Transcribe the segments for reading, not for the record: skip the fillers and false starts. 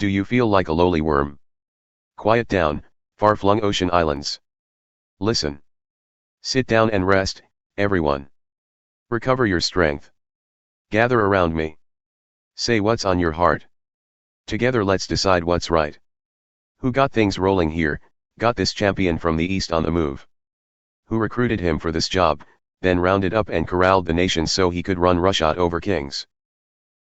Do you feel like a lowly worm? Quiet down, far-flung ocean islands. Listen. Sit down and rest, everyone. Recover your strength. Gather around me. Say what's on your heart. Together let's decide what's right. Who got things rolling here, got this champion from the east on the move? Who recruited him for this job, then rounded up and corralled the nation so he could run roughshod over kings?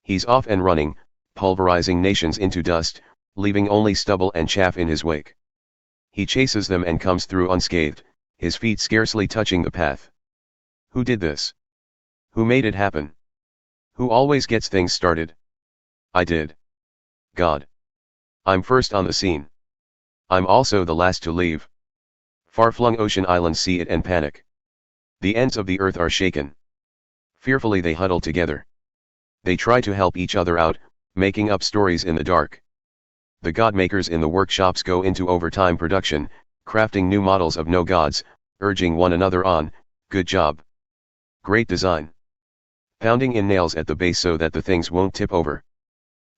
He's off and running, pulverizing nations into dust, leaving only stubble and chaff in his wake. He chases them and comes through unscathed, his feet scarcely touching the path. Who did this? Who made it happen? Who always gets things started? I did. God. I'm first on the scene. I'm also the last to leave. Far-flung ocean islands see it and panic. The ends of the earth are shaken. Fearfully they huddle together. They try to help each other out, making up stories in the dark. The godmakers in the workshops go into overtime production, crafting new models of no gods, urging one another on, good job. Great design. Pounding in nails at the base so that the things won't tip over.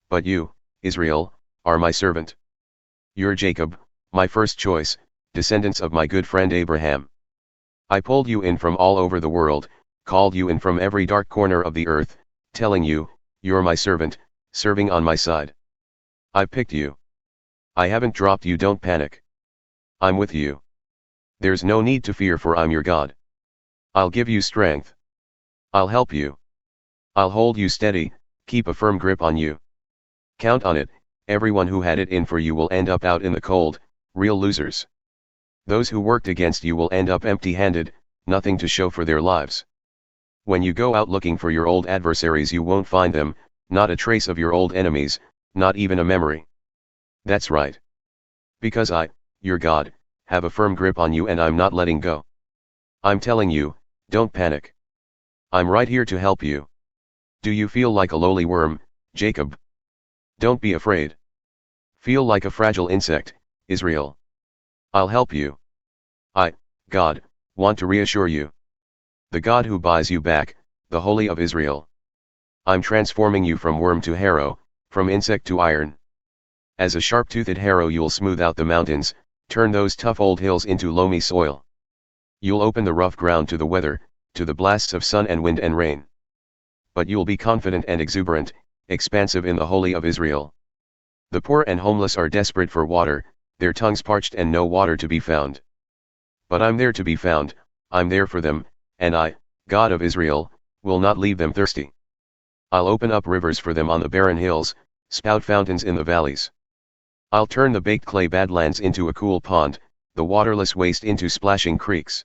But you, Israel, are my servant. You're Jacob, my first choice, descendants of my good friend Abraham. I pulled you in from all over the world, called you in from every dark corner of the earth, telling you, you're my servant, serving on my side. I picked you. I haven't dropped you, don't panic. I'm with you. There's no need to fear, for I'm your God. I'll give you strength. I'll help you. I'll hold you steady, keep a firm grip on you. Count on it, everyone who had it in for you will end up out in the cold, real losers. Those who worked against you will end up empty-handed, nothing to show for their lives. When you go out looking for your old adversaries you won't find them, not a trace of your old enemies, not even a memory. That's right. Because I, your God, have a firm grip on you and I'm not letting go. I'm telling you, don't panic. I'm right here to help you. Do you feel like a lowly worm, Jacob? Don't be afraid. Feel like a fragile insect, Israel. I'll help you. I, God, want to reassure you. The God who buys you back, the Holy of Israel. I'm transforming you from worm to harrow, from insect to iron. As a sharp-toothed harrow you'll smooth out the mountains, turn those tough old hills into loamy soil. You'll open the rough ground to the weather, to the blasts of sun and wind and rain. But you'll be confident and exuberant, expansive in the Holy of Israel. The poor and homeless are desperate for water, their tongues parched and no water to be found. But I'm there to be found, I'm there for them, and I, God of Israel, will not leave them thirsty. I'll open up rivers for them on the barren hills, spout fountains in the valleys. I'll turn the baked clay badlands into a cool pond, the waterless waste into splashing creeks.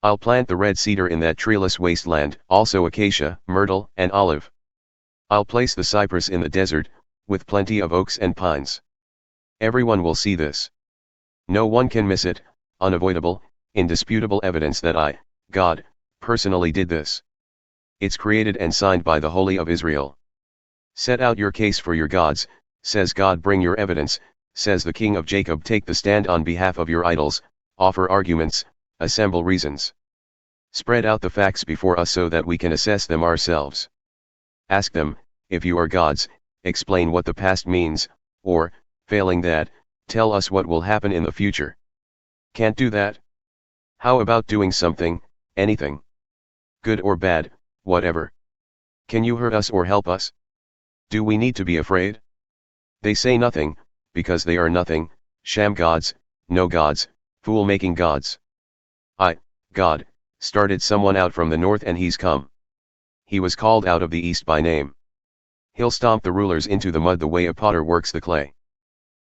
I'll plant the red cedar in that treeless wasteland, also acacia, myrtle, and olive. I'll place the cypress in the desert, with plenty of oaks and pines. Everyone will see this. No one can miss it, unavoidable, indisputable evidence that I, God, personally did this. It's created and signed by the Holy of Israel. Set out your case for your gods, says God, bring your evidence, says the King of Jacob, take the stand on behalf of your idols, offer arguments, assemble reasons. Spread out the facts before us so that we can assess them ourselves. Ask them, if you are gods, explain what the past means, or, failing that, tell us what will happen in the future. Can't do that? How about doing something, anything? Good or bad, whatever. Can you hurt us or help us? Do we need to be afraid? They say nothing, because they are nothing, sham gods, no gods, fool-making gods. I, God, started someone out from the north and he's come. He was called out of the east by name. He'll stomp the rulers into the mud the way a potter works the clay.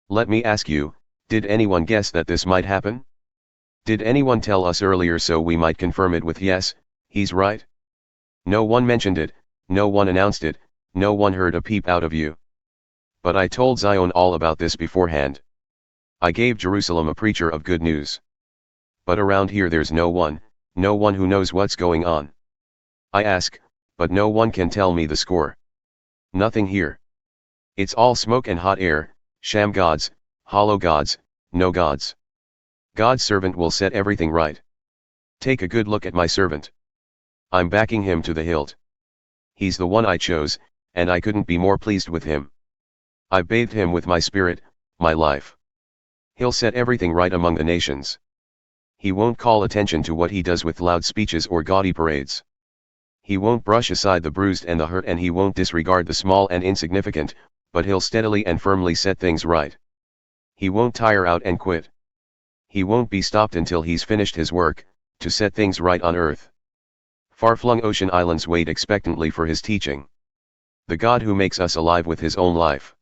Let me ask you, did anyone guess that this might happen? Did anyone tell us earlier so we might confirm it with yes, he's right? No one mentioned it, no one announced it, no one heard a peep out of you. But I told Zion all about this beforehand. I gave Jerusalem a preacher of good news. But around here there's no one who knows what's going on. I ask, but no one can tell me the score. Nothing here. It's all smoke and hot air, sham gods, hollow gods, no gods. God's servant will set everything right. Take a good look at my servant. I'm backing him to the hilt. He's the one I chose, and I couldn't be more pleased with him. I bathed him with my spirit, my life. He'll set everything right among the nations. He won't call attention to what he does with loud speeches or gaudy parades. He won't brush aside the bruised and the hurt, and he won't disregard the small and insignificant, but he'll steadily and firmly set things right. He won't tire out and quit. He won't be stopped until he's finished his work, to set things right on earth. Far-flung ocean islands wait expectantly for his teaching. The God who makes us alive with his own life.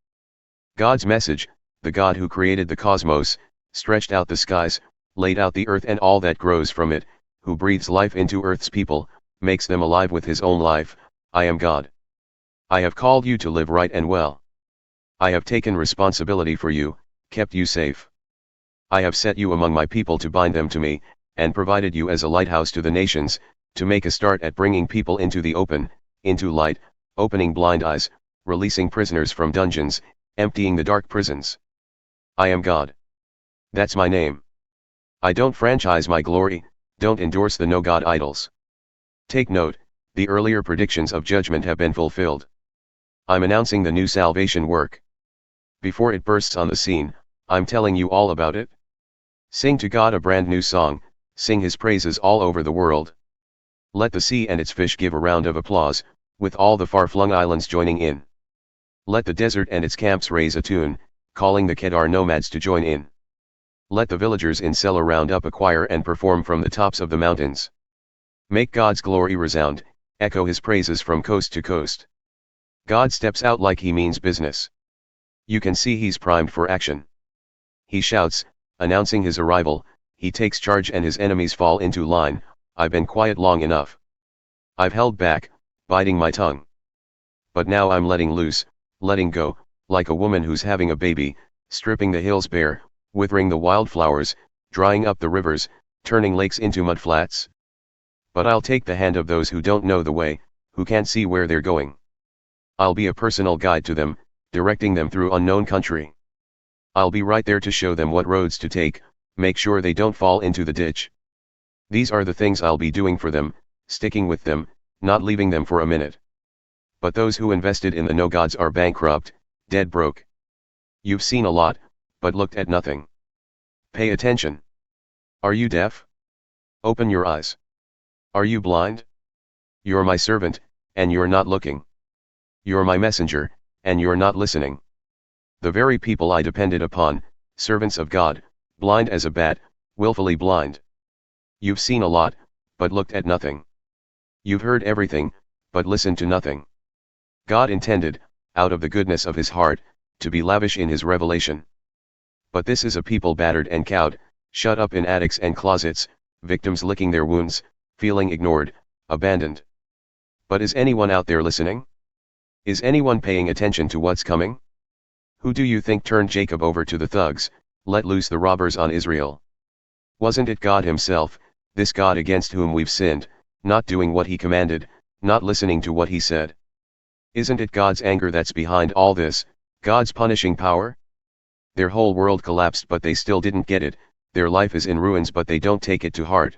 God's message, the God who created the cosmos, stretched out the skies, laid out the earth and all that grows from it, who breathes life into earth's people, makes them alive with his own life. I am God. I have called you to live right and well. I have taken responsibility for you, kept you safe. I have set you among my people to bind them to me, and provided you as a lighthouse to the nations, to make a start at bringing people into the open, into light, opening blind eyes, releasing prisoners from dungeons, emptying the dark prisons. I am God. That's my name. I don't franchise my glory, don't endorse the no-God idols. Take note, the earlier predictions of judgment have been fulfilled. I'm announcing the new salvation work. Before it bursts on the scene, I'm telling you all about it. Sing to God a brand new song, sing his praises all over the world. Let the sea and its fish give a round of applause, with all the far-flung islands joining in. Let the desert and its camps raise a tune, calling the Kedar nomads to join in. Let the villagers in Sela round up a choir and perform from the tops of the mountains. Make God's glory resound, echo his praises from coast to coast. God steps out like he means business. You can see he's primed for action. He shouts, announcing his arrival, he takes charge and his enemies fall into line. I've been quiet long enough. I've held back, biting my tongue. But now I'm letting loose, letting go, like a woman who's having a baby, stripping the hills bare, withering the wildflowers, drying up the rivers, turning lakes into mudflats. But I'll take the hand of those who don't know the way, who can't see where they're going. I'll be a personal guide to them, directing them through unknown country. I'll be right there to show them what roads to take, make sure they don't fall into the ditch. These are the things I'll be doing for them, sticking with them, not leaving them for a minute. But those who invested in the no-gods are bankrupt, dead broke. You've seen a lot, but looked at nothing. Pay attention. Are you deaf? Open your eyes. Are you blind? You're my servant, and you're not looking. You're my messenger, and you're not listening. The very people I depended upon, servants of God, blind as a bat, willfully blind. You've seen a lot, but looked at nothing. You've heard everything, but listened to nothing. God intended, out of the goodness of his heart, to be lavish in his revelation. But this is a people battered and cowed, shut up in attics and closets, victims licking their wounds, feeling ignored, abandoned. But is anyone out there listening? Is anyone paying attention to what's coming? Who do you think turned Jacob over to the thugs, let loose the robbers on Israel? Wasn't it God himself, this God against whom we've sinned, not doing what he commanded, not listening to what he said? Isn't it God's anger that's behind all this, God's punishing power? Their whole world collapsed but they still didn't get it, their life is in ruins but they don't take it to heart.